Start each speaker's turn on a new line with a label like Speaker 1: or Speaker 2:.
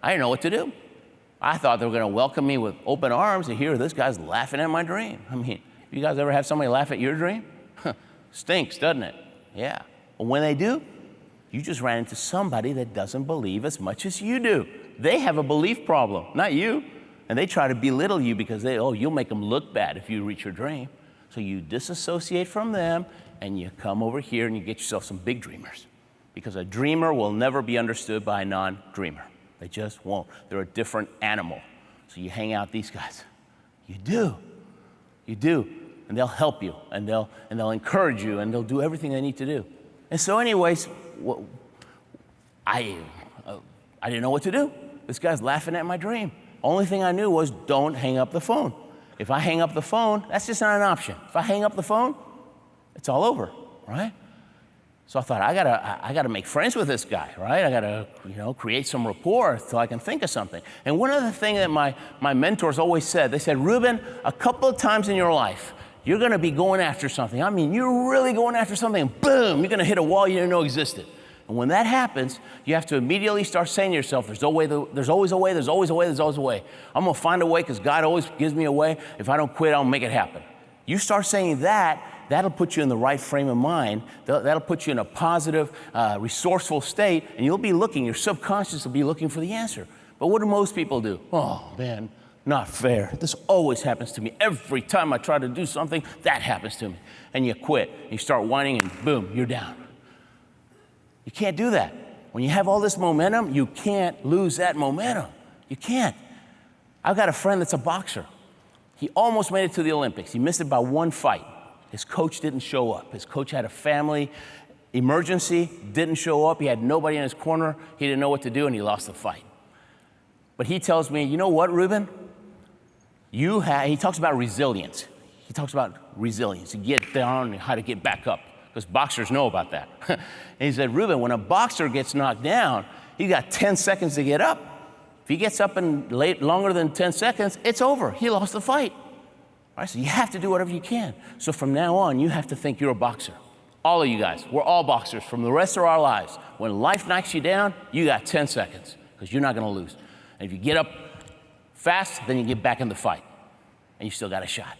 Speaker 1: I didn't know what to do. I thought they were going to welcome me with open arms, and here this guy's laughing at my dream. I mean, you guys ever have somebody laugh at your dream? Stinks, doesn't it? Yeah. But when they do, you just ran into somebody that doesn't believe as much as you do. They have a belief problem, not you. And they try to belittle you because you'll make them look bad if you reach your dream. So you disassociate from them, and you come over here and you get yourself some big dreamers. Because a dreamer will never be understood by a non-dreamer. They just won't. They're a different animal. So you hang out these guys. You do. You do. And they'll help you, and they'll encourage you, and they'll do everything they need to do. And so anyways, I didn't know what to do. This guy's laughing at my dream. Only thing I knew was don't hang up the phone. If I hang up the phone, that's just not an option. If I hang up the phone, it's all over, right? So I thought, I gotta make friends with this guy, right? I gotta, create some rapport so I can think of something. And one other thing that my mentors always said, they said, Ruben, a couple of times in your life, you're gonna be going after something. I mean, you're really going after something, and boom, you're gonna hit a wall you didn't know existed. And when that happens, you have to immediately start saying to yourself, there's always a way, there's always a way, there's always a way. I'm gonna find a way because God always gives me a way. If I don't quit, I'll make it happen. You start saying that, that'll put you in the right frame of mind. That'll put you in a positive, resourceful state, and you'll be looking, your subconscious will be looking for the answer. But what do most people do? Oh man, not fair. This always happens to me. Every time I try to do something, that happens to me. And you quit, you start whining, and boom, you're down. You can't do that. When you have all this momentum, you can't lose that momentum. You can't. I've got a friend that's a boxer. He almost made it to the Olympics. He missed it by one fight. His coach didn't show up. His coach had a family emergency, didn't show up. He had nobody in his corner. He didn't know what to do, and he lost the fight. But he tells me, you know what, Ruben? He talks about resilience. He talks about resilience, to get down and how to get back up, because boxers know about that. And he said, Ruben, when a boxer gets knocked down, he got 10 seconds to get up. If he gets up and longer than 10 seconds, it's over. He lost the fight. All right, so you have to do whatever you can. So from now on, you have to think you're a boxer. All of you guys, we're all boxers from the rest of our lives. When life knocks you down, you got 10 seconds, because you're not going to lose. And if you get up fast, then you get back in the fight, and you still got a shot.